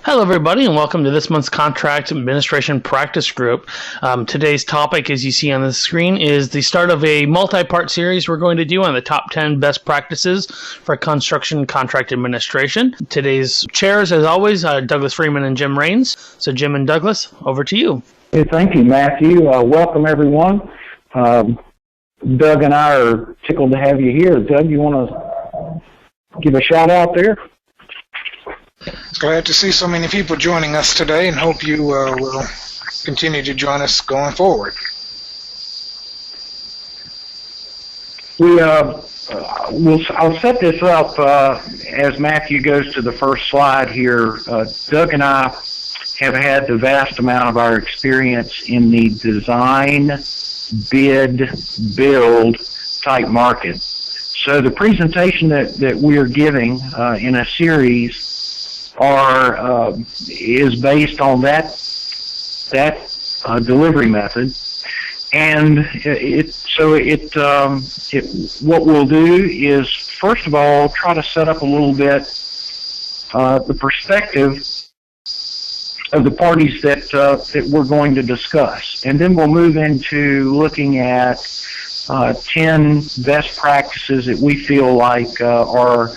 Hello, everybody, and welcome to this month's Contract Administration Practice Group. Today's topic, as you see on the screen, is the start of a multi-part series we're going to do on the top 10 best practices for construction contract administration. Today's chairs, as always, Douglas Freeman and Jim Raines. So, Jim and Douglas, over to you. Hey, thank you, Matthew. Welcome, everyone. Doug and I are tickled to have you here. Doug, you want to give a shout out there? Glad to see so many people joining us today, and hope you will continue to join us going forward. I'll set this up as Matthew goes to the first slide here. Doug and I have had the vast amount of our experience in the design, bid, build type market. So the presentation that we are giving in a series is based on that delivery method, and what we'll do is, first of all, try to set up a little bit the perspective of the parties that we're going to discuss, and then we'll move into looking at 10 best practices that we feel like are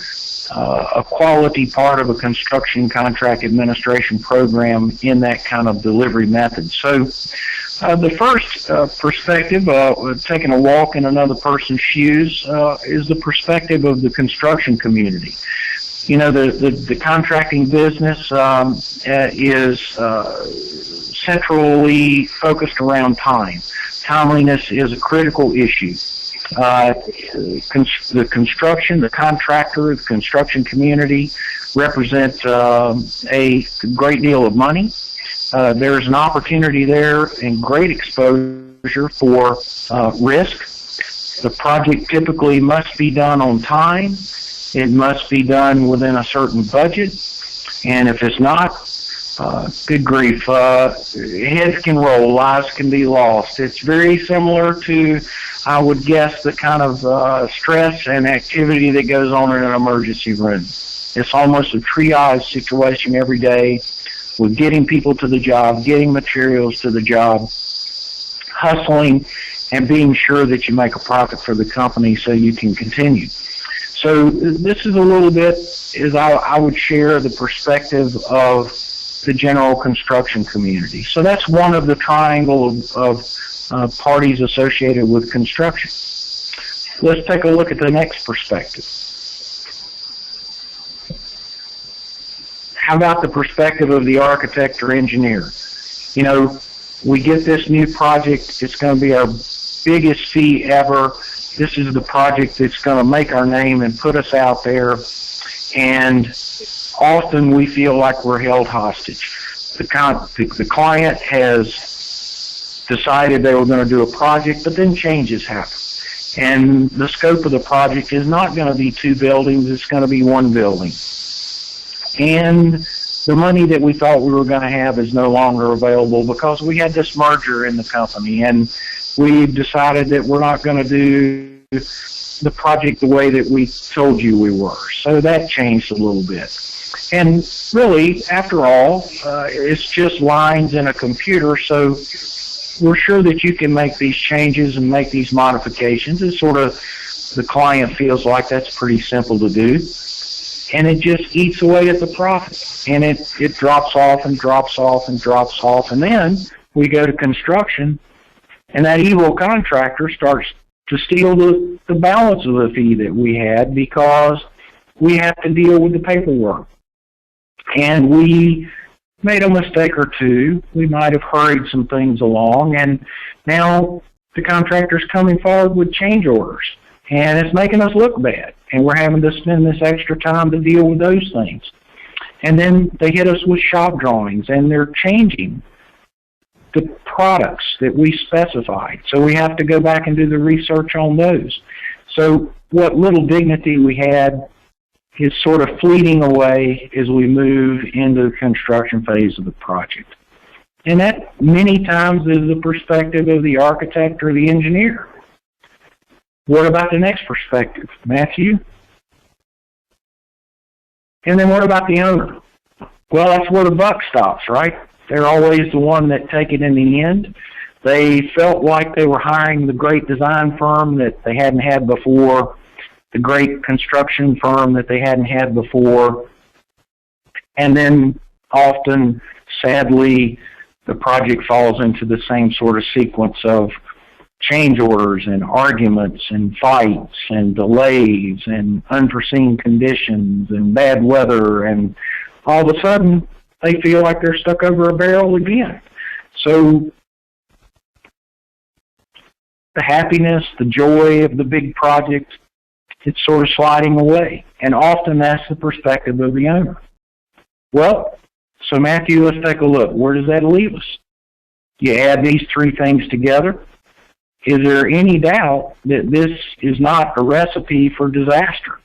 a quality part of a construction contract administration program in that kind of delivery method. So the first perspective, taking a walk in another person's shoes, is the perspective of the construction community. You know, the contracting business is centrally focused around time. Timeliness is a critical issue. The construction, the contractor, the construction community represent a great deal of money. There's an opportunity there and great exposure for risk. The project typically must be done on time. It must be done within a certain budget. And if it's not, good grief, heads can roll, lives can be lost. It's very similar to, I would guess, the kind of stress and activity that goes on in an emergency room. It's almost a triage situation every day with getting people to the job, getting materials to the job, hustling, and being sure that you make a profit for the company so you can continue. So this is a little bit, as I would share, the perspective of the general construction community. So that's one of the triangle of parties associated with construction. Let's take a look at the next perspective. How about the perspective of the architect or engineer? You know, we get this new project, it's going to be our biggest fee ever. This is the project that's going to make our name and put us out there, and often we feel like we're held hostage. The client has decided they were going to do a project, but then changes happen. And the scope of the project is not going to be 2 buildings, it's going to be 1 building. And the money that we thought we were going to have is no longer available because we had this merger in the company, and we decided that we're not going to do the project the way that we told you we were. So that changed a little bit. And really, after all, it's just lines in a computer, so we're sure that you can make these changes and make these modifications. It's sort of, the client feels like that's pretty simple to do. And it just eats away at the profit. And it drops off and drops off and drops off. And then we go to construction, and that evil contractor starts to steal the balance of the fee that we had because we have to deal with the paperwork. And we made a mistake or two. We might have hurried some things along, and now the contractor's coming forward with change orders, and it's making us look bad, and we're having to spend this extra time to deal with those things. And then they hit us with shop drawings, and they're changing the products that we specified. So we have to go back and do the research on those. So what little dignity we had is sort of fleeting away as we move into the construction phase of the project. And that many times is the perspective of the architect or the engineer. What about the next perspective, Matthew? And then what about the owner? Well, that's where the buck stops, right? They're always the one that take it in the end. They felt like they were hiring the great design firm that they hadn't had before, the great construction firm that they hadn't had before, and then often, sadly, the project falls into the same sort of sequence of change orders and arguments and fights and delays and unforeseen conditions and bad weather, and all of a sudden they feel like they're stuck over a barrel again. So the happiness, the joy of the big project, it's sort of sliding away. And often that's the perspective of the owner. Well, so Matthew, let's take a look. Where does that leave us? You add these three things together. Is there any doubt that this is not a recipe for disaster?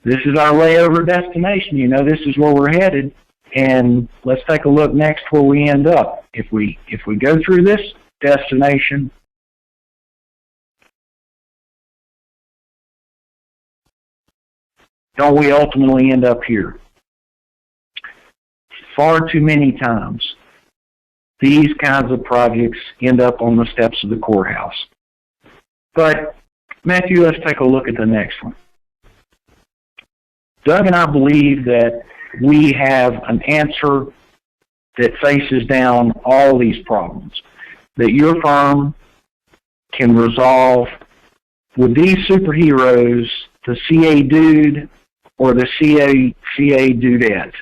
This is our layover destination. You know, this is where we're headed. And let's take a look next where we end up. If we go through this destination, don't we ultimately end up here? Far too many times, these kinds of projects end up on the steps of the courthouse. But, Matthew, let's take a look at the next one. Doug and I believe that we have an answer that faces down all these problems, that your firm can resolve with these superheroes, the CA dude or the CA dudette.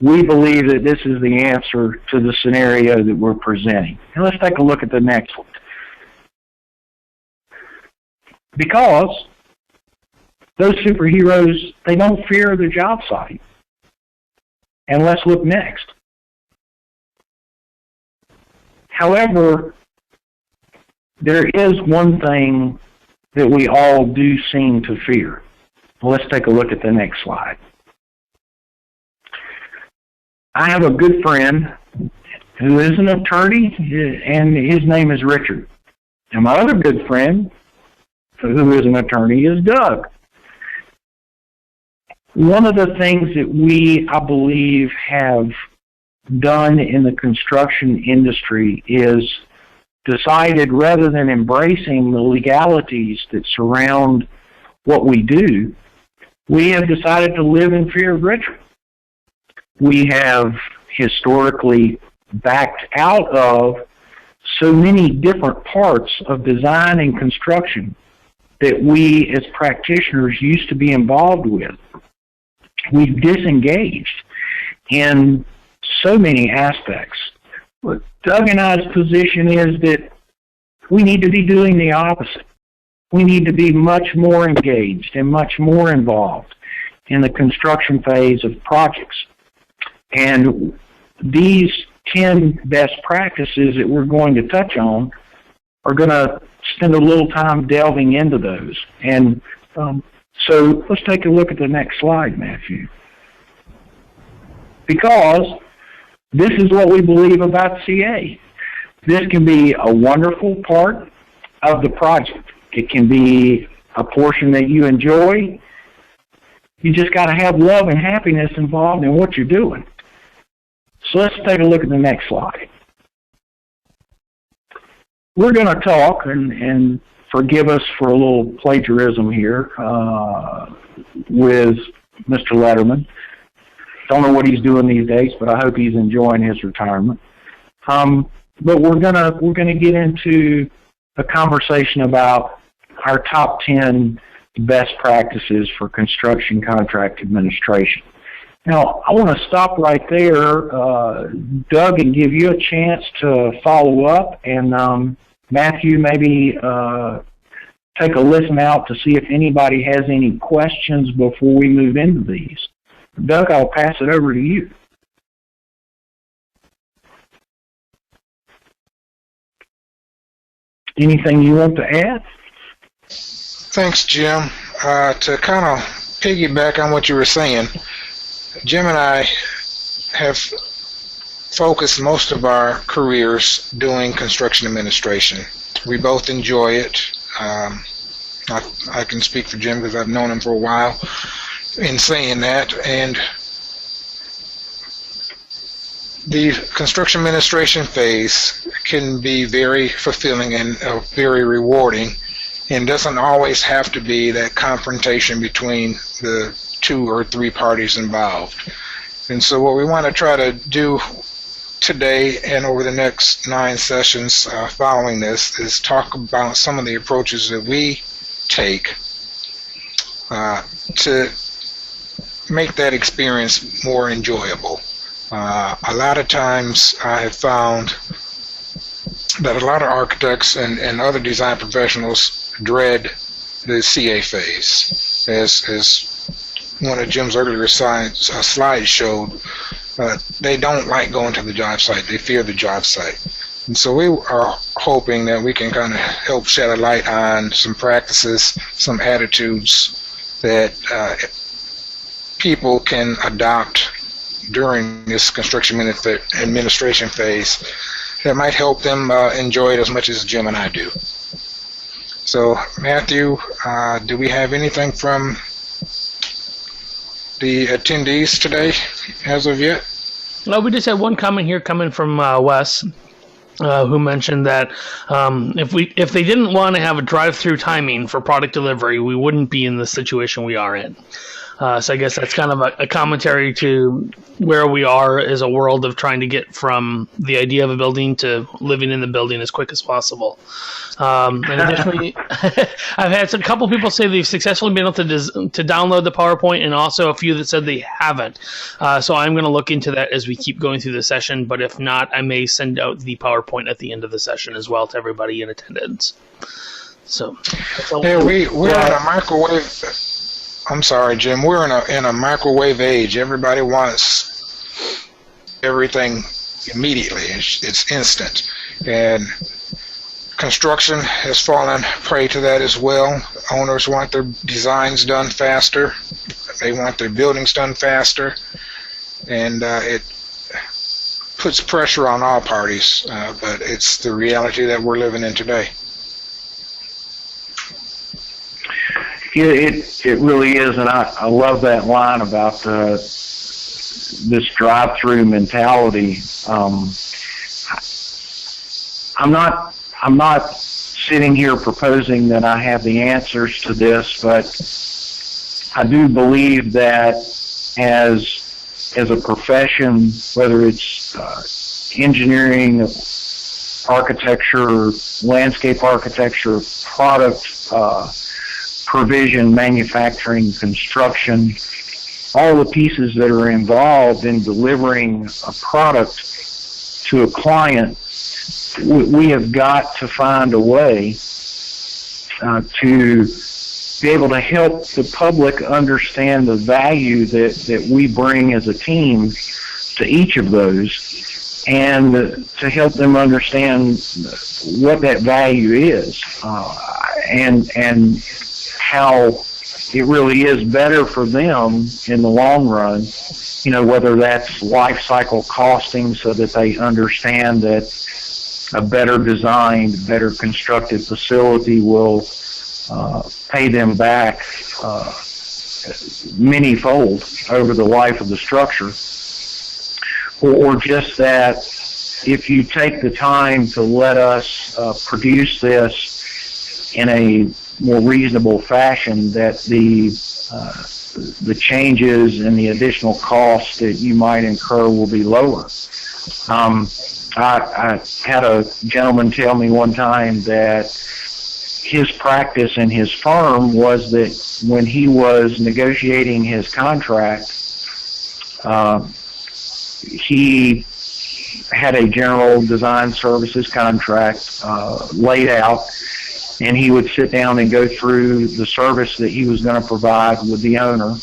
We believe that this is the answer to the scenario that we're presenting. And let's take a look at the next one. Because those superheroes, they don't fear the job site. And let's look next. However, there is one thing that we all do seem to fear. Well, let's take a look at the next slide. I have a good friend who is an attorney, and his name is Richard. And my other good friend, who is an attorney, is Doug. One of the things that we, I believe, have done in the construction industry is decided, rather than embracing the legalities that surround what we do, we have decided to live in fear of Richard. We have historically backed out of so many different parts of design and construction that we as practitioners used to be involved with. We've disengaged in so many aspects. But Doug and I's position is that we need to be doing the opposite. We need to be much more engaged and much more involved in the construction phase of projects. And these 10 best practices that we're going to touch on are going to spend a little time delving into those. And so let's take a look at the next slide, Matthew. Because this is what we believe about CA. This can be a wonderful part of the project. It can be a portion that you enjoy. You just got to have love and happiness involved in what you're doing. So let's take a look at the next slide. We're going to talk, and forgive us for a little plagiarism here with Mr. Letterman. Don't know what he's doing these days, but I hope he's enjoying his retirement. But we're gonna get into a conversation about our top 10 best practices for construction contract administration. Now, I want to stop right there, Doug, and give you a chance to follow up, and Matthew, maybe take a listen out to see if anybody has any questions before we move into these. Doug, I'll pass it over to you. Anything you want to add? Thanks, Jim. To kind of piggyback on what you were saying, Jim and I have focused most of our careers doing construction administration. We both enjoy it. I can speak for Jim because I've known him for a while in saying that, and the construction administration phase can be very fulfilling and very rewarding, and doesn't always have to be that confrontation between the 2 or 3 parties involved. And so what we want to try to do today and over the next 9 sessions following this is talk about some of the approaches that we take to make that experience more enjoyable. A lot of times I have found that a lot of architects and other design professionals dread the CA phase. As one of Jim's earlier slides showed, they don't like going to the job site. They fear the job site. And so we are hoping that we can kind of help shed a light on some practices, some attitudes that people can adopt during this construction administration phase that might help them enjoy it as much as Jim and I do. So, Matthew, do we have anything from the attendees today as of yet? No, we just had one comment here coming from Wes, who mentioned that if they didn't want to have a drive-through timing for product delivery, we wouldn't be in the situation we are in. So I guess that's kind of a commentary to where we are as a world of trying to get from the idea of a building to living in the building as quick as possible. And additionally, I've had a couple people say they've successfully been able to download the PowerPoint, and also a few that said they haven't. So I'm going to look into that as we keep going through the session, but if not, I may send out the PowerPoint at the end of the session as well to everybody in attendance. So yeah, we're in a microwave. I'm sorry, Jim. We're in a microwave age. Everybody wants everything immediately. It's instant, and construction has fallen prey to that as well. Owners want their designs done faster. They want their buildings done faster, and it puts pressure on all parties. But it's the reality that we're living in today. Yeah, it really is, and I love that line about this drive-through mentality. I'm not sitting here proposing that I have the answers to this, but I do believe that as a profession, whether it's engineering, architecture, landscape architecture, product provision, manufacturing, construction, all the pieces that are involved in delivering a product to a client, we have got to find a way to be able to help the public understand the value that we bring as a team to each of those, and to help them understand what that value is, and how it really is better for them in the long run, whether that's life cycle costing so that they understand that a better designed, better constructed facility will pay them back many-fold over the life of the structure, or just that if you take the time to let us produce this in a more reasonable fashion, that the changes and the additional costs that you might incur will be lower. I had a gentleman tell me one time that his practice in his firm was that when he was negotiating his contract, he had a general design services contract laid out, and he would sit down and go through the service that he was going to provide with the owner.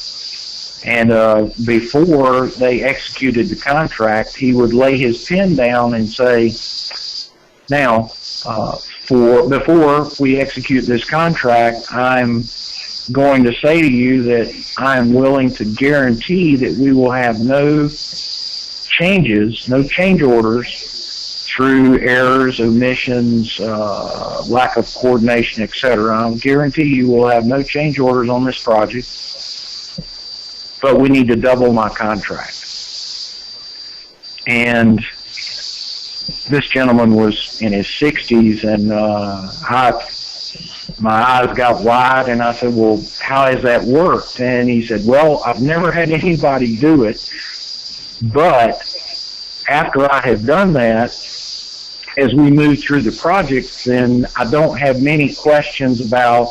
And before they executed the contract, he would lay his pen down and say, now, before we execute this contract, I'm going to say to you that I'm willing to guarantee that we will have no changes, no change orders through errors, omissions, lack of coordination, etc. I'll guarantee you we'll have no change orders on this project, but we need to double my contract. And this gentleman was in his 60s, and my eyes got wide, and I said, well, how has that worked? And he said, well, I've never had anybody do it, but after I have done that, as we move through the project, then I don't have many questions about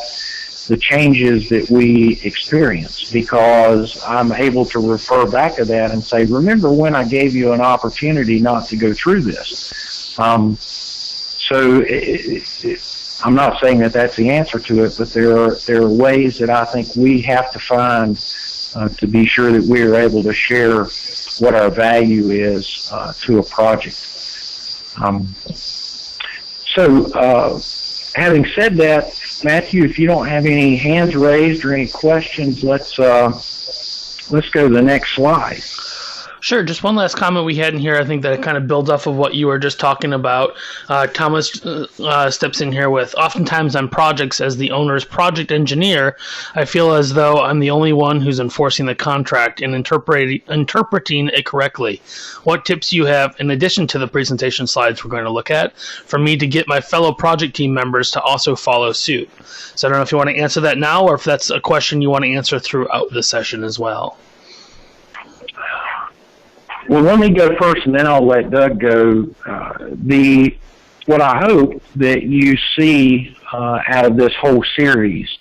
the changes that we experience, because I'm able to refer back to that and say, remember when I gave you an opportunity not to go through this? So I'm not saying that that's the answer to it, but there are ways that I think we have to find to be sure that we are able to share what our value is to a project. Having said that, Matthew, if you don't have any hands raised or any questions, let's go to the next slide. Sure. Just one last comment we had in here. I think that it kind of builds off of what you were just talking about. Thomas steps in here with, oftentimes on projects as the owner's project engineer, I feel as though I'm the only one who's enforcing the contract and interpreting it correctly. What tips you have, in addition to the presentation slides we're going to look at, for me to get my fellow project team members to also follow suit? So I don't know if you want to answer that now, or if that's a question you want to answer throughout the session as well. Well, let me go first, and then I'll let Doug go. What I hope that you see out of this whole series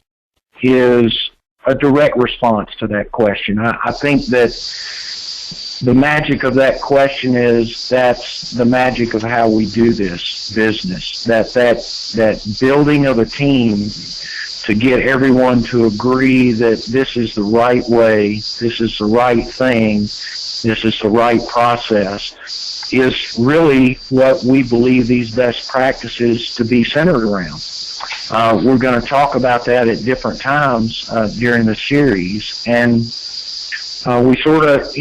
is a direct response to that question. I think that the magic of that question is that's the magic of how we do this business. That building of a team to get everyone to agree that this is the right way, this is the right thing, this is the right process, is really what we believe these best practices to be centered around. We're going to talk about that at different times during the series, and we sort of,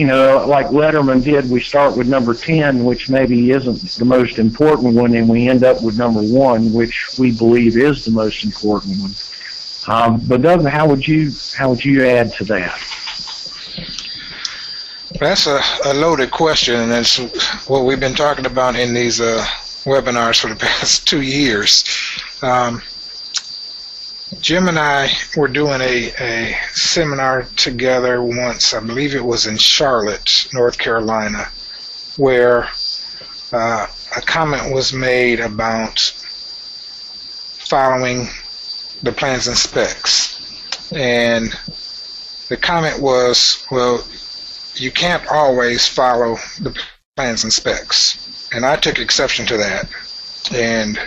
like Letterman did, we start with number 10, which maybe isn't the most important one, and we end up with number 1, which we believe is the most important one. But Doug, how would you add to that? That's a loaded question, and it's what we've been talking about in these webinars for the past 2 years. Jim and I were doing a seminar together once, I believe it was in Charlotte, North Carolina, where a comment was made about following the plans and specs. And the comment was, well, you can't always follow the plans and specs. And I took exception to that. And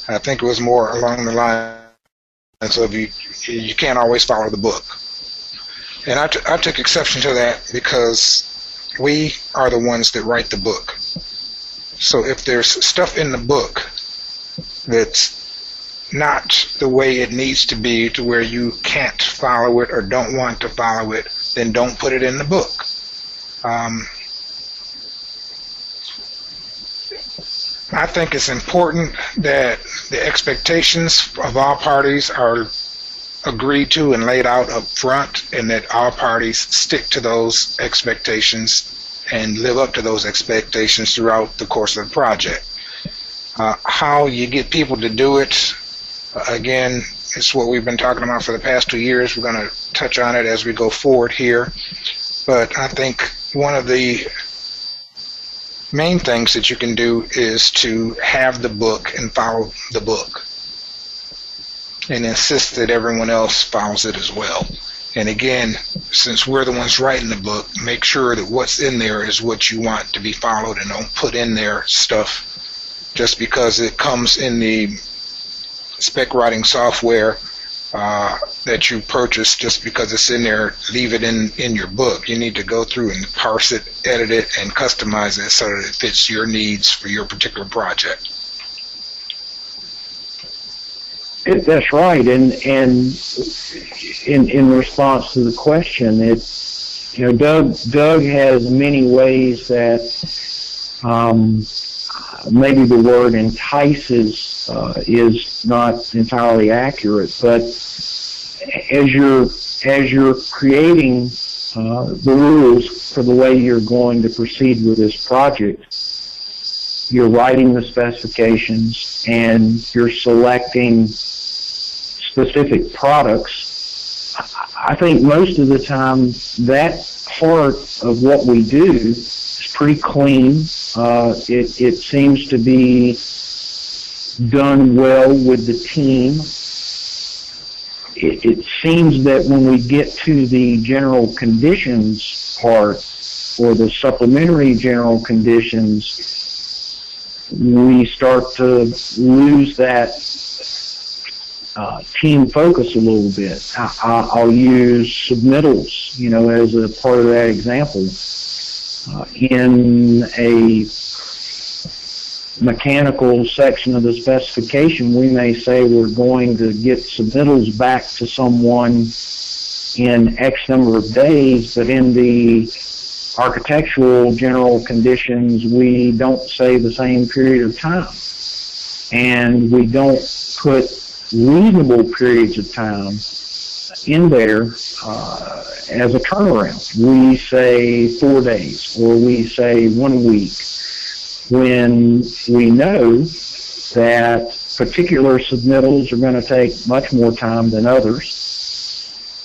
I think it was more along the lines of you can't always follow the book. And I took exception to that because we are the ones that write the book. So if there's stuff in the book that's not the way it needs to be, to where you can't follow it or don't want to follow it, then don't put it in the book. I think it's important that the expectations of all parties are agreed to and laid out up front, and that all parties stick to those expectations and live up to those expectations throughout the course of the project. How you get people to do it, again, it's what we've been talking about for the past 2 years. We're going to touch on it as we go forward here. But I think one of the main things that you can do is to have the book and follow the book, and insist that everyone else follows it as well. And again, since we're the ones writing the book, make sure that what's in there is what you want to be followed, and don't put in there stuff just because it comes in the spec writing software that you purchase. Just because it's in there, leave it in your book. You need to go through and parse it, edit it, and customize it so that it fits your needs for your particular project. That's right, and in response to the question, Doug has many ways that maybe the word entices is not entirely accurate, but as you're creating the rules for the way you're going to proceed with this project. You're writing the specifications and you're selecting specific products. I think most of the time that part of what we do is pretty clean. It seems to be done well with the team. It seems that when we get to the general conditions part, or the supplementary general conditions, we start to lose that team focus a little bit. I'll use submittals, as a part of that example. In a mechanical section of the specification, we may say we're going to get submittals back to someone in X number of days, but in the architectural general conditions, we don't say the same period of time. And we don't put reasonable periods of time in there as a turnaround. We say 4 days, or we say 1 week, when we know that particular submittals are going to take much more time than others.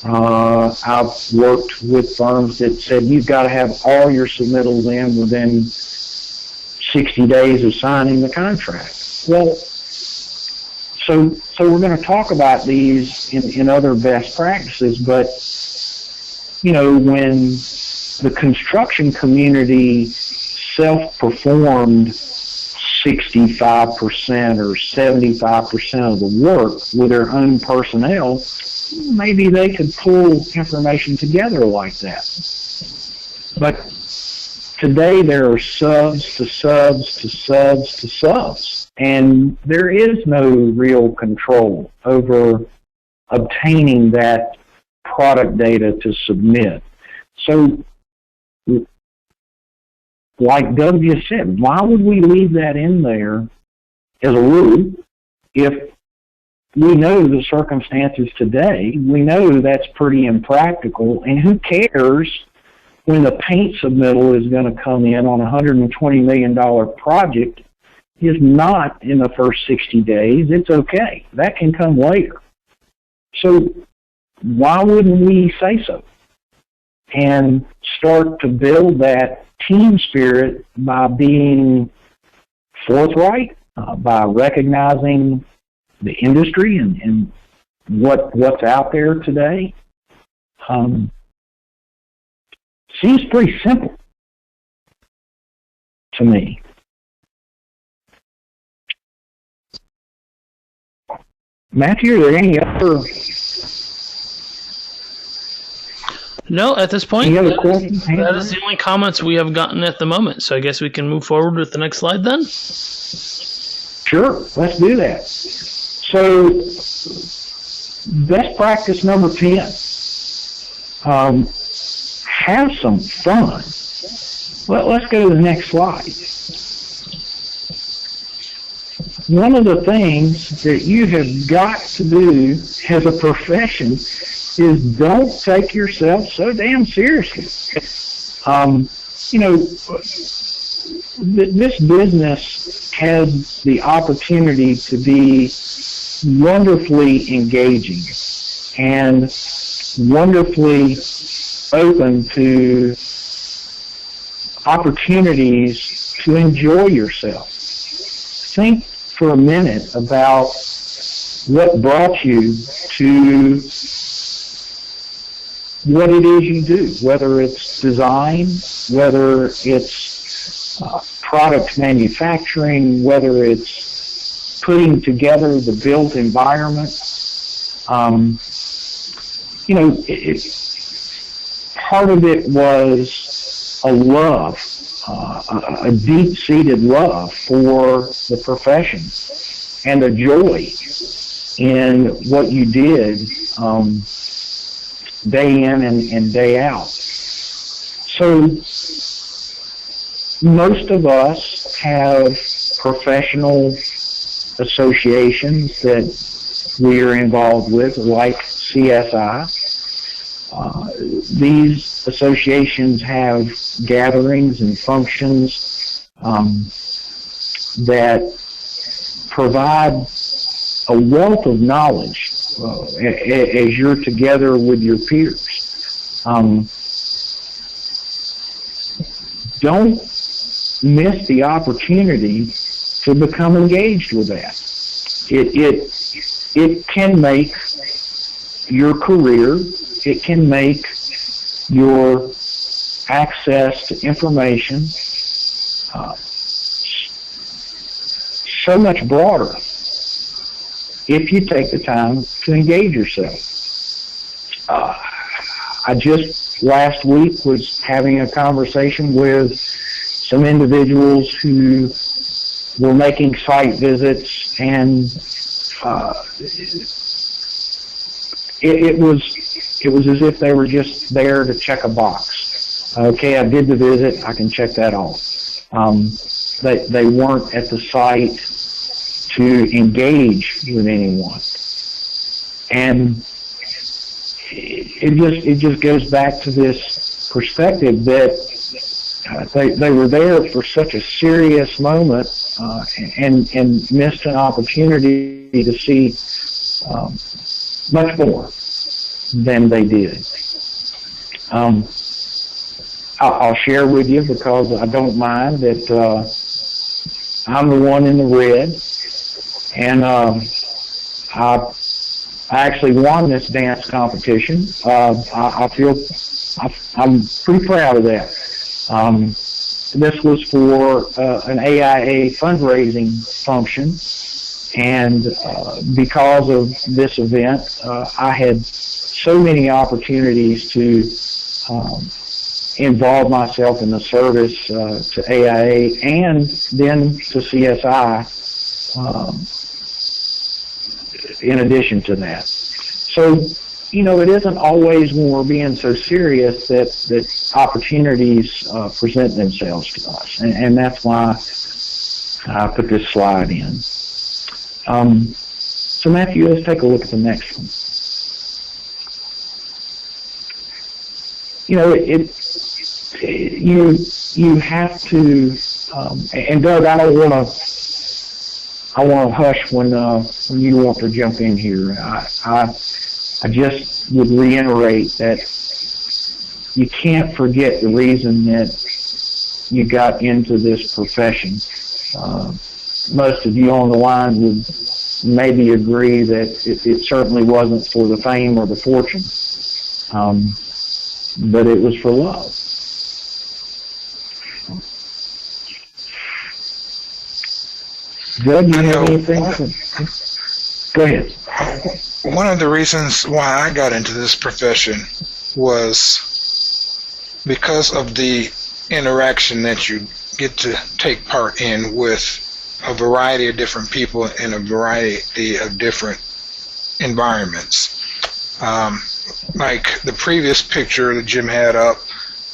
I've worked with firms that said you've got to have all your submittals in within 60 days of signing the contract. Well, so we're going to talk about these in other best practices, but when the construction community self-performed 65% or 75% of the work with their own personnel, maybe they could pull information together like that. But today there are subs to subs to subs to subs, and there is no real control over obtaining that product data to submit. So, like Doug just said, why would we leave that in there as a rule if we know the circumstances today? We know that's pretty impractical, and who cares when the paint submittal is going to come in on a $120 million project is not in the first 60 days. It's okay. That can come later. So why wouldn't we say so and start to build that team spirit by being forthright, by recognizing the industry and what's out there today? Seems pretty simple to me. Matthew, are there any other? No, at this point, Any other questions? that is the only comments we have gotten at the moment. So I guess we can move forward with the next slide then. Sure, let's do that. So, best practice number 10. Have some fun. Let's go to the next slide. One of the things that you have got to do as a profession is don't take yourself so damn seriously. This business has the opportunity to be wonderfully engaging and wonderfully open to opportunities to enjoy yourself. Think for a minute about what brought you to what it is you do, whether it's design, whether it's product manufacturing, whether it's putting together the built environment. Part of it was a love, a deep-seated love for the profession and a joy in what you did day in and day out. So most of us have professional associations that we are involved with, like CSI. These associations have gatherings and functions that provide a wealth of knowledge as you're together with your peers. Don't miss the opportunity to become engaged with that. It can make your career, it can make your access to information so much broader if you take the time to engage yourself. I just last week was having a conversation with some individuals who were making site visits, and it was as if they were just there to check a box. Okay, I did the visit, I can check that off. They weren't at the site to engage with anyone. And it just goes back to this perspective that they were there for such a serious moment and missed an opportunity to see much more than they did. I'll share with you, because I don't mind, that I'm the one in the red, and I actually won this dance competition. I'm pretty proud of that. This was for an AIA fundraising function, and because of this event, I had so many opportunities to involve myself in the service to AIA and then to CSI in addition to that. So, it isn't always when we're being so serious that opportunities present themselves to us, and that's why I put this slide in. So Matthew, let's take a look at the next one. You have to, and Doug, I want to hush when you want to jump in here. I just would reiterate that you can't forget the reason that you got into this profession. Most of you on the line would maybe agree that it certainly wasn't for the fame or the fortune, but it was for love. Doug, you have anything? Go ahead. One of the reasons why I got into this profession was because of the interaction that you get to take part in with a variety of different people in a variety of different environments. Like the previous picture that Jim had up,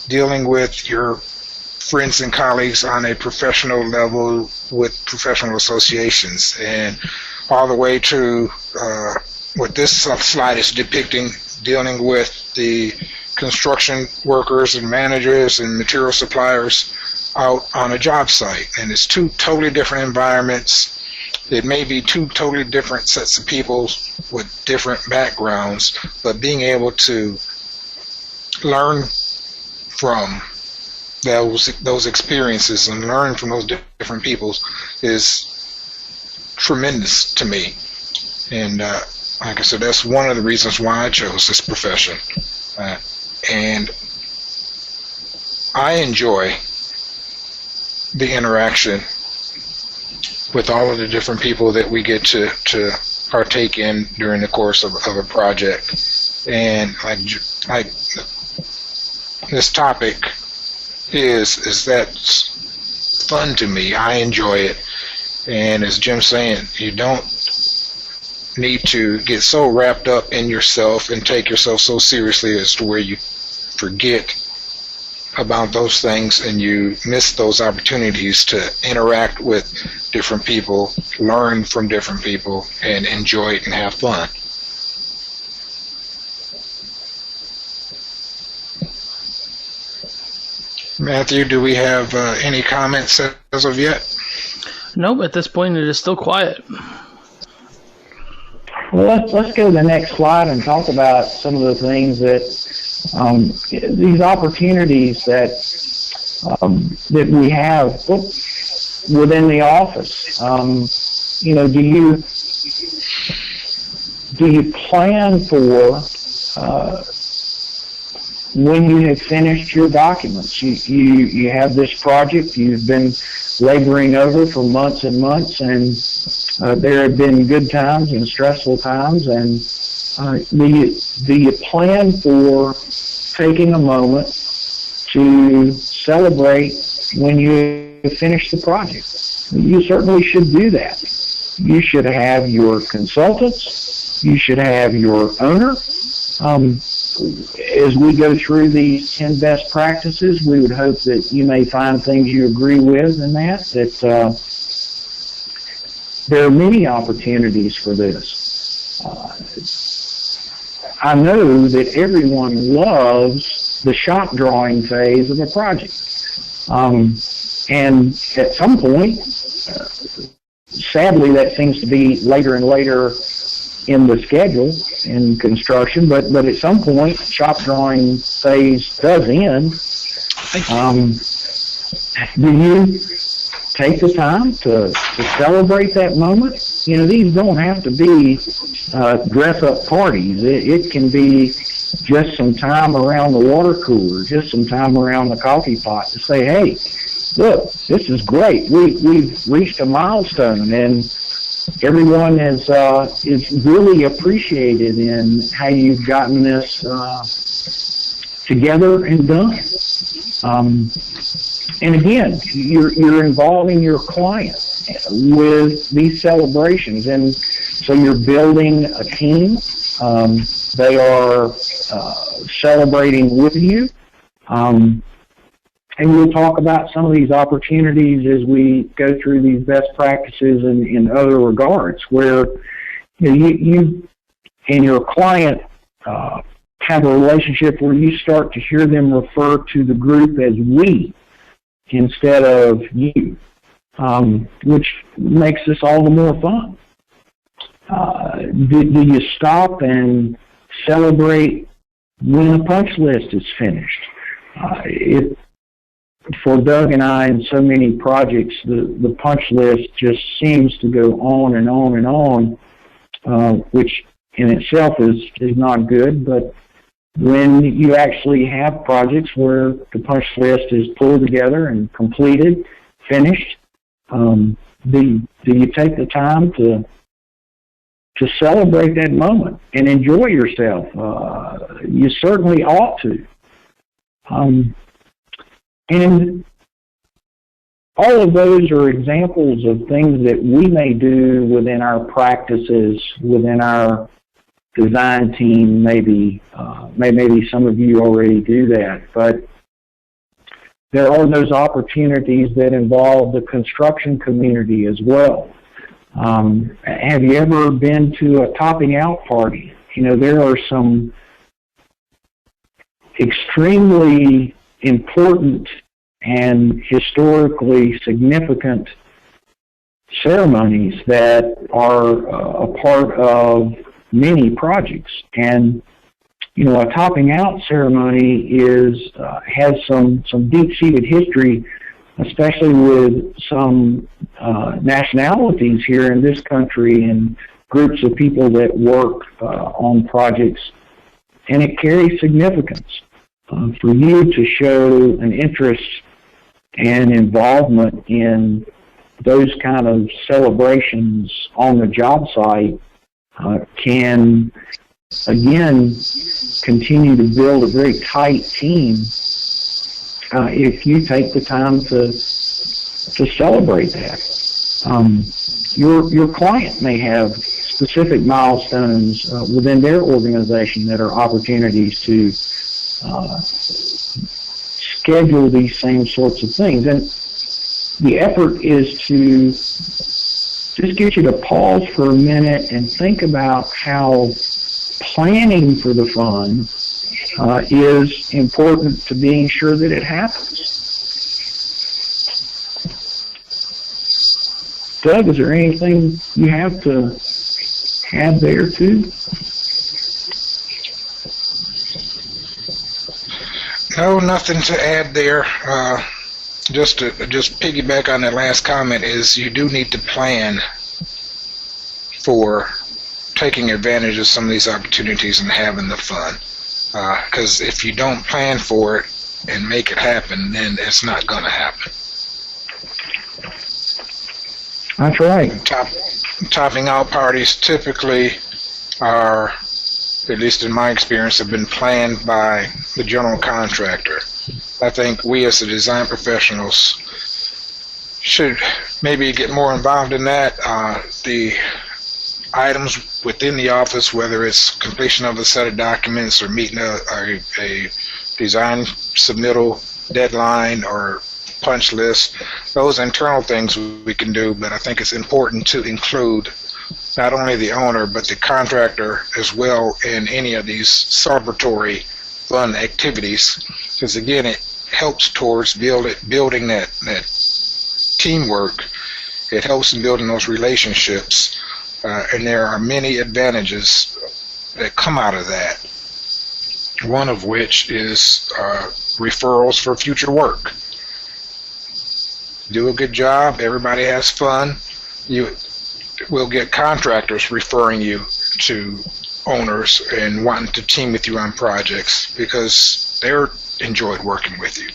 dealing with your friends and colleagues on a professional level with professional associations, and all the way to what this slide is depicting, dealing with the construction workers and managers and material suppliers out on a job site. And it's two totally different environments. It may be two totally different sets of people with different backgrounds, but being able to learn from those experiences and learn from those different people is tremendous to me. And like I said, that's one of the reasons why I chose this profession. And I enjoy the interaction with all of the different people that we get to partake in during the course of a project. And like this topic is that's fun to me. I enjoy it. And as Jim's saying, you don't need to get so wrapped up in yourself and take yourself so seriously as to where you forget about those things and you miss those opportunities to interact with different people, learn from different people, and enjoy it and have fun. Matthew, do we have any comments as of yet? Nope, at this point it is still quiet. Well, let's go to the next slide and talk about some of the things that these opportunities that that we have within the office. Do you plan for when you have finished your documents? You have this project you've been laboring over for months and months, and there have been good times and stressful times. And do you plan for taking a moment to celebrate when you finish the project? You certainly should do that. You should have your consultants. You should have your owner. As we go through these 10 best practices, we would hope that you may find things you agree with in that there are many opportunities for this. I know that everyone loves the shop drawing phase of a project. And at some point, sadly, that seems to be later and later in the schedule in construction, but at some point, shop drawing phase does end. Do you take the time to celebrate that moment? These don't have to be dress-up parties. It can be just some time around the water cooler, just some time around the coffee pot to say, hey, look, this is great. We've reached a milestone, and everyone is really appreciated in how you've gotten this together and done. And again, you're involving your client with these celebrations, and so you're building a team. They are celebrating with you. And we'll talk about some of these opportunities as we go through these best practices in other regards, where you and your client have a relationship where you start to hear them refer to the group as we instead of you, which makes this all the more fun. Do you stop and celebrate when a punch list is finished? For Doug and I, in so many projects, the punch list just seems to go on and on and on, which in itself is not good. But when you actually have projects where the punch list is pulled together and completed, finished, do you take the time to celebrate that moment and enjoy yourself? You certainly ought to. And all of those are examples of things that we may do within our practices, within our design team. Maybe some of you already do that, but there are those opportunities that involve the construction community as well. Have you ever been to a topping out party? There are some extremely important and historically significant ceremonies that are a part of many projects. And a topping out ceremony has some deep-seated history, especially with some nationalities here in this country and groups of people that work on projects, and it carries significance. For you to show an interest and involvement in those kind of celebrations on the job site can, again, continue to build a very tight team if you take the time to celebrate that. Your client may have specific milestones within their organization that are opportunities to schedule these same sorts of things. And the effort is to just get you to pause for a minute and think about how planning for the fun is important to being sure that it happens. Doug, is there anything you have to add there too? No, nothing to add there. Just piggyback on that last comment is you do need to plan for taking advantage of some of these opportunities and having the fun. Because if you don't plan for it and make it happen, then it's not going to happen. That's right. Topping out parties typically are, at least in my experience, have been planned by the general contractor. I think we as the design professionals should maybe get more involved in that. The items within the office, whether it's completion of a set of documents or meeting a design submittal deadline or punch list, those internal things we can do, but I think it's important to include not only the owner but the contractor as well in any of these celebratory fun activities, because again it helps towards building that teamwork. It helps in building those relationships, and there are many advantages that come out of that, one of which is referrals for future work. Do a good job, everybody has fun, you will get contractors referring you to owners and wanting to team with you on projects because they're enjoyed working with you.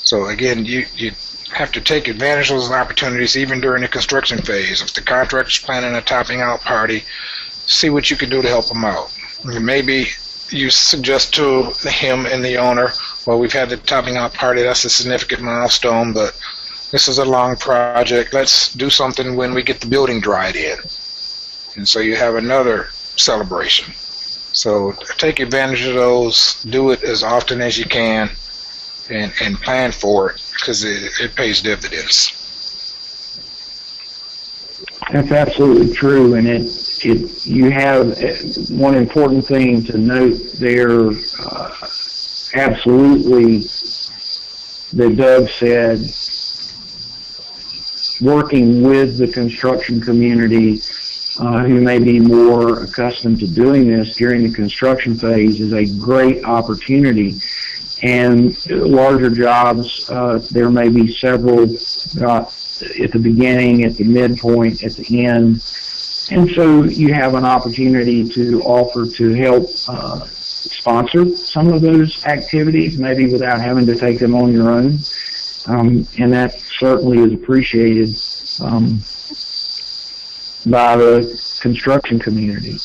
So again, you have to take advantage of those opportunities even during the construction phase. If the contractor's planning a topping out party, see what you can do to help them out. Maybe you suggest to him and the owner, well, we've had the topping out party, that's a significant milestone, but this is a long project. Let's do something when we get the building dried in. And so you have another celebration. So take advantage of those, do it as often as you can, and plan for it, because it pays dividends. That's absolutely true, and you have one important thing to note there, absolutely, that Doug said, working with the construction community who may be more accustomed to doing this during the construction phase is a great opportunity. And larger jobs, there may be several at the beginning, at the midpoint, at the end. And so you have an opportunity to offer to help sponsor some of those activities, maybe without having to take them on your own. And that certainly is appreciated by the construction community.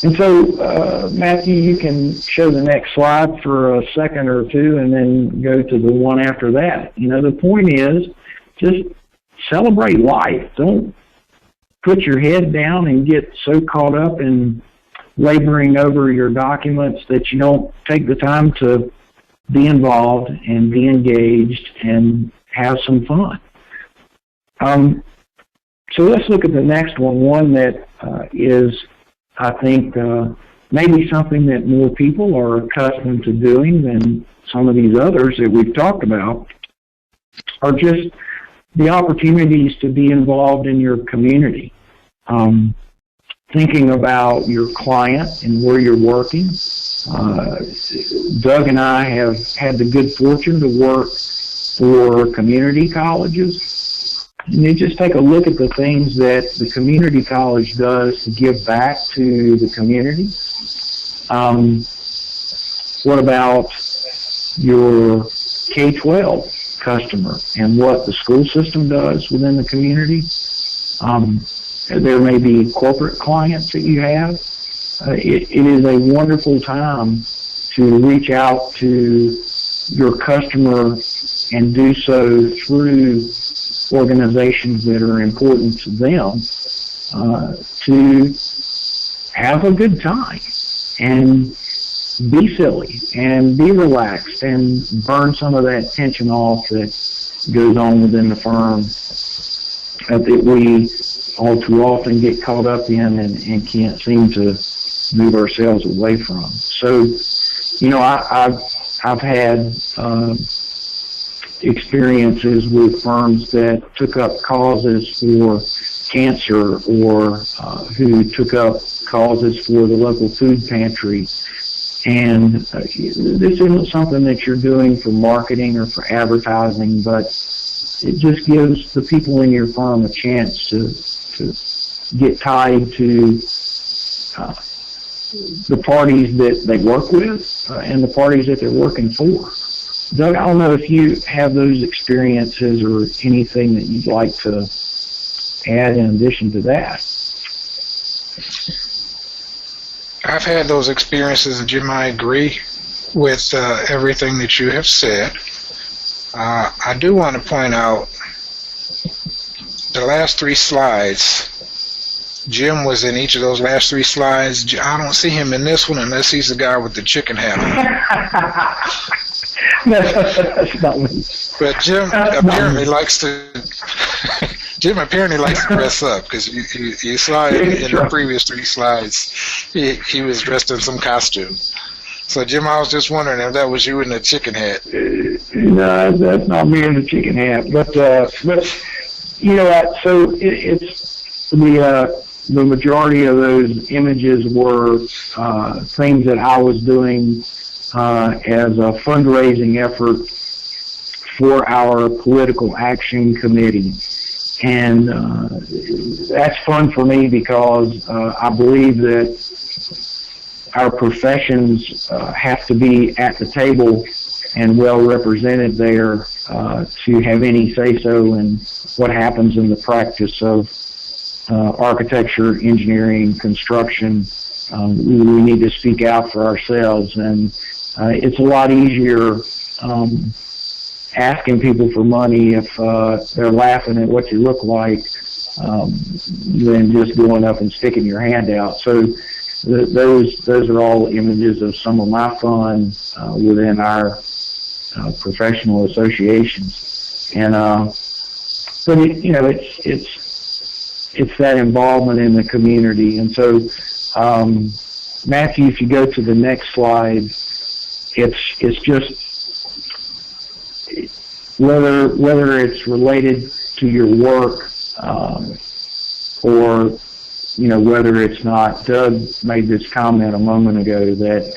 And so, Matthew, you can show the next slide for a second or two and then go to the one after that. You know, the point is just celebrate life. Don't put your head down and get so caught up in laboring over your documents that you don't take the time to be involved and be engaged and have some fun. So let's look at the next one that is, I think, maybe something that more people are accustomed to doing than some of these others that we've talked about, are just the opportunities to be involved in your community. Thinking about your client and where you're working. Doug and I have had the good fortune to work for community colleges. And you just take a look at the things that the community college does to give back to the community. What about your K-12 customer and what the school system does within the community? There may be corporate clients that you have. It is a wonderful time to reach out to your customer and do so through organizations that are important to them, to have a good time and be silly and be relaxed and burn some of that tension off that goes on within the firm that we all too often get caught up in and can't seem to move ourselves away from. So, you know, I've had experiences with firms that took up causes for cancer or who took up causes for the local food pantry. And this isn't something that you're doing for marketing or for advertising, but it just gives the people in your firm a chance to get tied to the parties that they work with and the parties that they're working for. Doug, I don't know if you have those experiences or anything that you'd like to add in addition to that. I've had those experiences, and Jim, I agree with everything that you have said. I do want to point out the last 3 slides. Jim was in each of those last 3 slides. I don't see him in this one unless he's the guy with the chicken hat on. That's not me. But Jim apparently likes to. Jim apparently likes to dress up, because you saw in the previous 3 slides he was dressed in some costume. So Jim, I was just wondering if that was you in the chicken hat. No, that's not me in the chicken hat. But you know what? So it's the majority of those images were things that I was doing as a fundraising effort for our political action committee. And that's fun for me because I believe that our professions have to be at the table and well represented there to have any say-so in what happens in the practice of architecture, engineering, construction. We need to speak out for ourselves, and it's a lot easier asking people for money if they're laughing at what you look like than just going up and sticking your hand out. So those are all images of some of my fun within our professional associations, and but it's that involvement in the community. And so Matthew, if you go to the next slide, it's just whether it's related to your work or whether it's not. Doug made this comment a moment ago that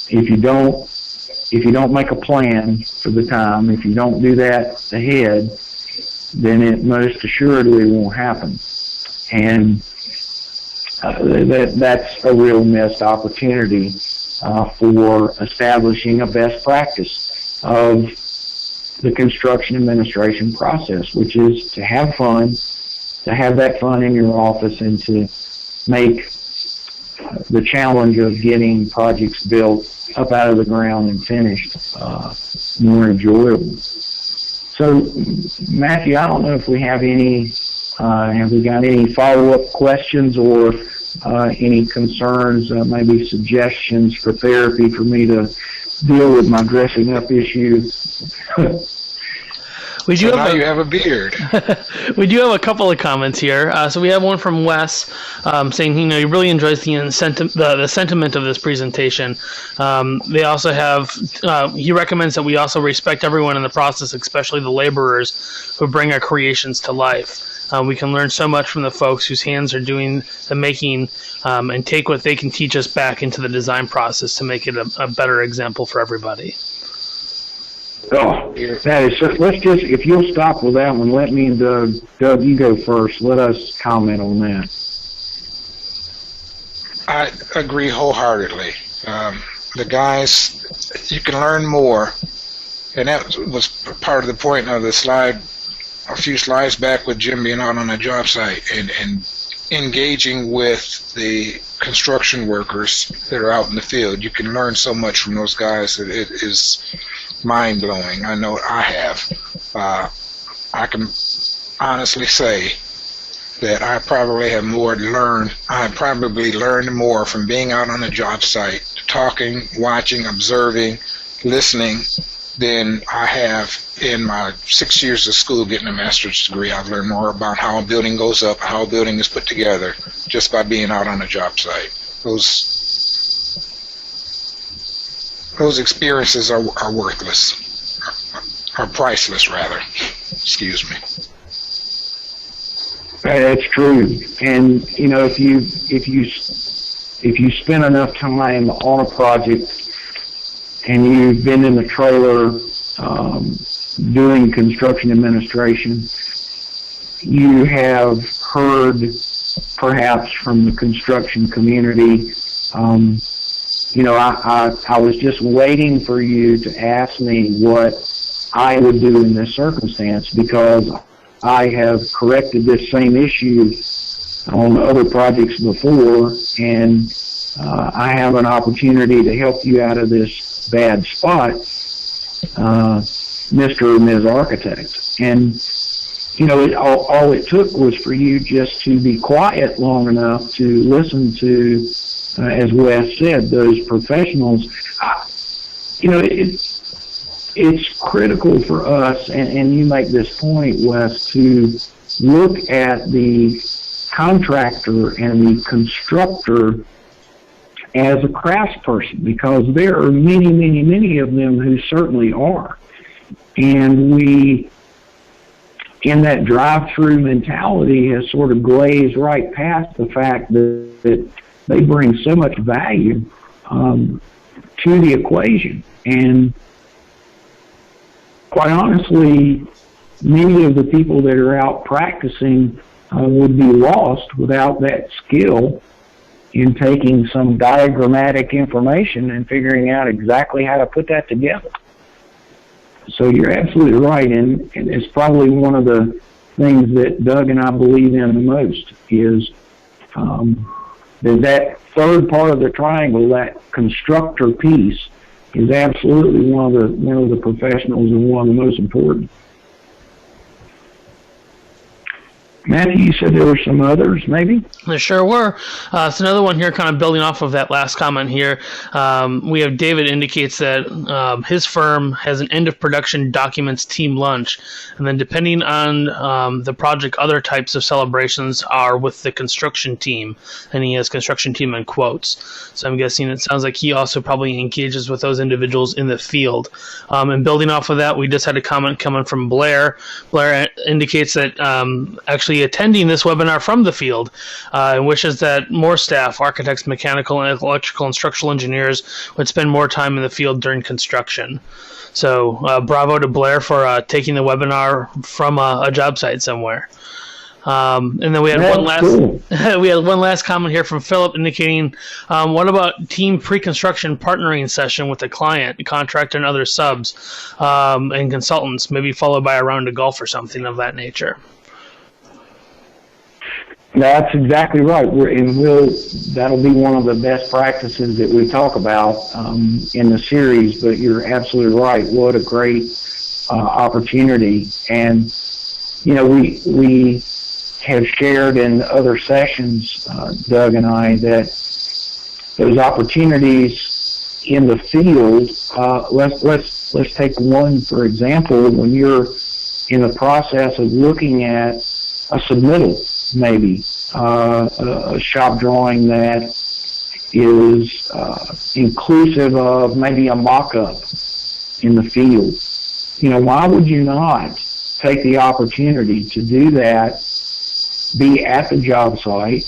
if you don't make a plan for the time, if you don't do that ahead, then it most assuredly won't happen. And that's a real missed opportunity for establishing a best practice of the construction administration process, which is to have fun, to have that fun in your office, and to make the challenge of getting projects built up out of the ground and finished more enjoyable. So, Matthew, I don't know if we have any, have we got any follow-up questions or any concerns, maybe suggestions for therapy for me to deal with my dressing up issues? We do so now you have a beard. We do have a couple of comments here. So we have one from Wes saying he really enjoys the sentiment of this presentation. They also have he recommends that we also respect everyone in the process, especially the laborers who bring our creations to life. We can learn so much from the folks whose hands are doing the making and take what they can teach us back into the design process to make it a better example for everybody. Oh, that is so. Let's just, if you'll stop with that one, let me and Doug, you go first. Let us comment on that. I agree wholeheartedly. The guys, you can learn more, and that was part of the point of the slide, a few slides back, with Jim being out on a job site and engaging with the construction workers that are out in the field. You can learn so much from those guys that it is mind-blowing. I know I have. I can honestly say that I probably have more to learn. I probably learned more from being out on a job site, talking, watching, observing, listening, than I have in my 6 years of school getting a master's degree. I've learned more about how a building goes up, how a building is put together, just by being out on a job site. Those experiences are worthless. or priceless rather. Excuse me. That's true. And if you spend enough time on a project and you've been in the trailer doing construction administration, you have heard perhaps from the construction community, I was just waiting for you to ask me what I would do in this circumstance, because I have corrected this same issue on other projects before, and I have an opportunity to help you out of this bad spot, Mr. or Ms. Architect. And all it took was for you just to be quiet long enough to listen to, as Wes said, those professionals. It's critical for us, and you make this point, Wes, to look at the contractor and the constructor as a craftsperson, because there are many, many, many of them who certainly are. And we, in that drive-through mentality, has sort of glazed right past the fact that they bring so much value to the equation. And quite honestly, many of the people that are out practicing would be lost without that skill in taking some diagrammatic information and figuring out exactly how to put that together. So you're absolutely right, and it's probably one of the things that Doug and I believe in the most is that third part of the triangle, that constructor piece, is absolutely one of the professionals and one of the most important. Matthew, you said there were some others, maybe? There sure were. So another one here, kind of building off of that last comment here. We have David indicates that his firm has an end of production documents team lunch, and then depending on the project, other types of celebrations are with the construction team, and he has construction team in quotes. So I'm guessing it sounds like he also probably engages with those individuals in the field. And building off of that, we just had a comment coming from Blair. Blair indicates that actually attending this webinar from the field and wishes that more staff, architects, mechanical, and electrical and structural engineers would spend more time in the field during construction. So bravo to Blair for taking the webinar from a job site somewhere. And then we had one last comment here from Philip indicating, what about team pre-construction partnering session with the client, contractor, and other subs and consultants, maybe followed by a round of golf or something of that nature? That's exactly right. That'll be one of the best practices that we talk about in the series, but you're absolutely right. What a great opportunity. And, we have shared in other sessions, Doug and I, that those opportunities in the field, let's take one, for example, when you're in the process of looking at a submittal, maybe a shop drawing that is inclusive of maybe a mock-up in the field. Why would you not take the opportunity to do that, be at the job site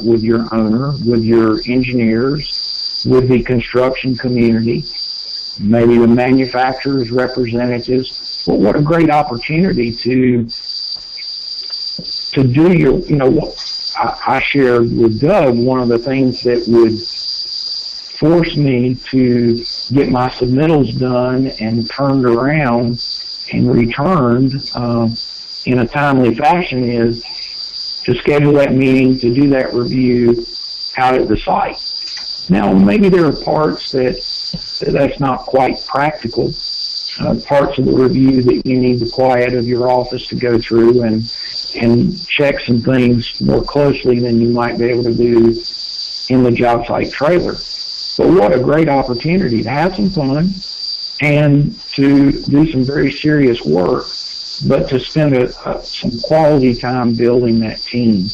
with your owner, with your engineers, with the construction community, maybe the manufacturer's representatives? Well, what a great opportunity to do your, I shared with Doug, one of the things that would force me to get my submittals done and turned around and returned in a timely fashion is to schedule that meeting, to do that review out at the site. Now, maybe there are parts that's not quite practical, parts of the review that you need the quiet of your office to go through and check some things more closely than you might be able to do in the job site trailer. But what a great opportunity to have some fun and to do some very serious work, but to spend some quality time building that team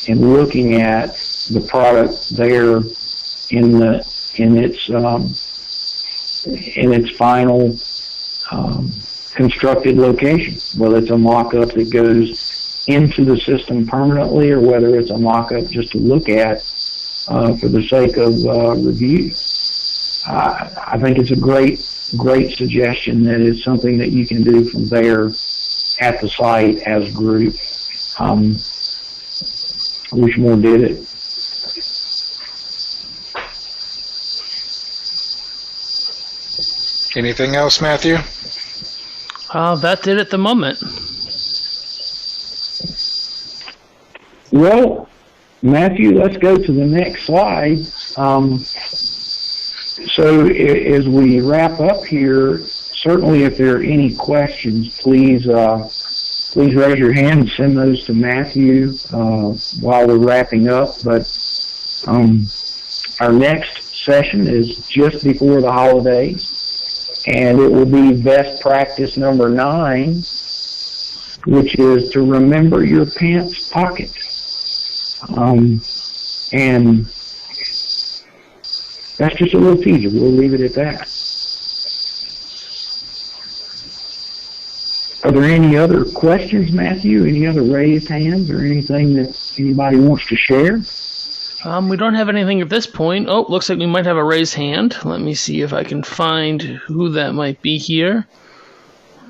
and looking at the product there in its final constructed location, whether it's a mock-up that goes into the system permanently or whether it's a mock-up just to look at for the sake of review. I think it's a great suggestion that is something that you can do from there at the site as a group. I wish more did it. Anything else, Matthew? That's it at the moment. Well, Matthew, let's go to the next slide. So as we wrap up here, certainly if there are any questions, please raise your hand and send those to Matthew while we're wrapping up. But our next session is just before the holidays, and it will be best practice number 9, which is to remember your pants pocket. And that's just a little teaser. We'll leave it at that. Are there any other questions, Matthew? Any other raised hands or anything that anybody wants to share? We don't have anything at this point. Oh, looks like we might have a raised hand. Let me see if I can find who that might be here.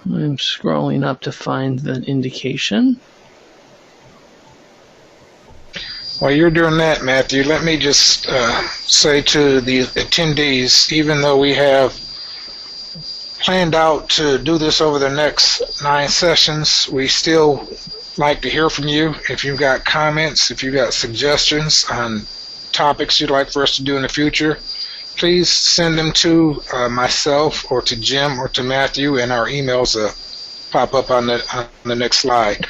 I'm scrolling up to find the indication. While you're doing that, Matthew, let me just say to the attendees, even though we have planned out to do this over the next 9 sessions, we still like to hear from you. If you've got comments, if you've got suggestions on topics you'd like for us to do in the future, please send them to myself or to Jim or to Matthew, and our emails pop up on the next slide.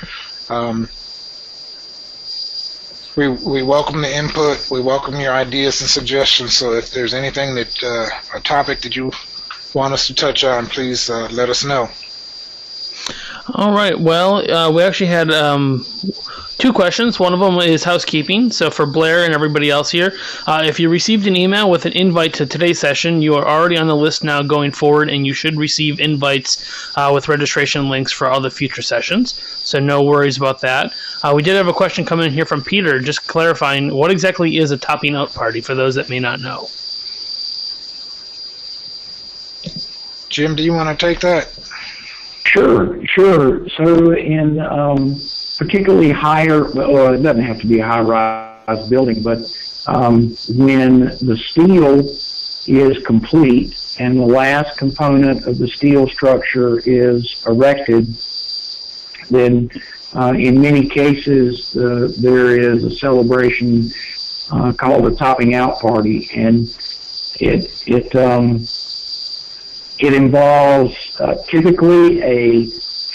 We welcome the input. We welcome your ideas and suggestions. So if there's anything that a topic that you want us to touch on, please let us know. All right. Well, we actually had 2 questions. One of them is housekeeping. So for Blair and everybody else here, if you received an email with an invite to today's session, you are already on the list now going forward, and you should receive invites with registration links for all the future sessions. So no worries about that. We did have a question come in here from Peter, just clarifying what exactly is a topping out party for those that may not know. Jim, do you want to take that? Sure. So in particularly higher, well, it doesn't have to be a high-rise building, but when the steel is complete and the last component of the steel structure is erected, then in many cases there is a celebration called a topping out party, and it involves typically a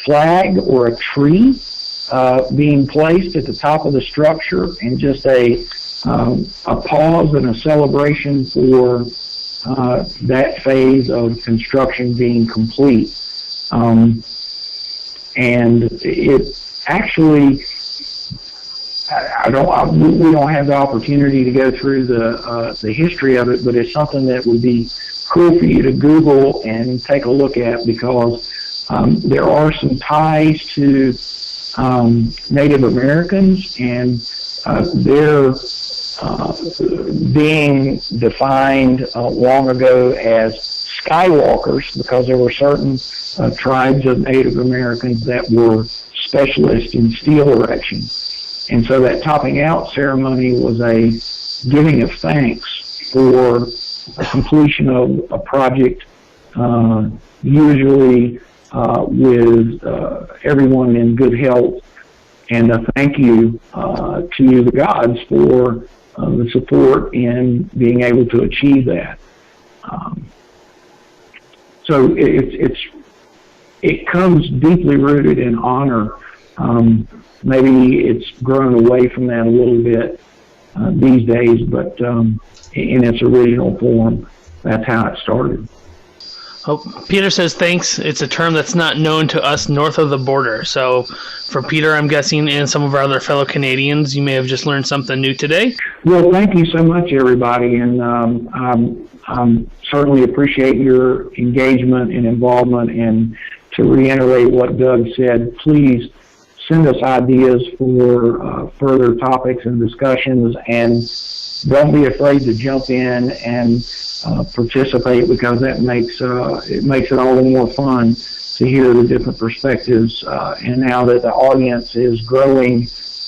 flag or a tree being placed at the top of the structure, and just a pause and a celebration for that phase of construction being complete. And it actually, we don't have the opportunity to go through the history of it, but it's something that would be cool for you to Google and take a look at, because there are some ties to Native Americans, and they're being defined long ago as skywalkers, because there were certain tribes of Native Americans that were specialists in steel erection. And so that topping out ceremony was a giving of thanks for the completion of a project, usually with everyone in good health, and a thank you to the gods for the support in being able to achieve that. So it comes deeply rooted in honor. Maybe it's grown away from that a little bit these days, but in its original form, that's how it started. Oh, Peter says thanks. It's a term that's not known to us north of the border. So for Peter, I'm guessing, and some of our other fellow Canadians, you may have just learned something new today. Well, thank you so much, everybody, and I certainly appreciate your engagement and involvement. And to reiterate what Doug said, please send us ideas for further topics and discussions, and don't be afraid to jump in and participate, because that makes it all the more fun to hear the different perspectives. And now that the audience is growing,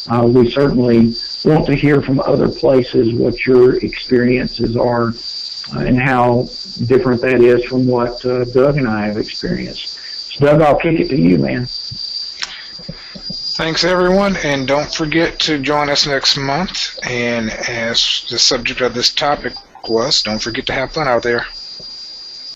we certainly want to hear from other places what your experiences are and how different that is from what Doug and I have experienced. So Doug, I'll kick it to you, man. Thanks, everyone, and don't forget to join us next month. And as the subject of this topic was, don't forget to have fun out there.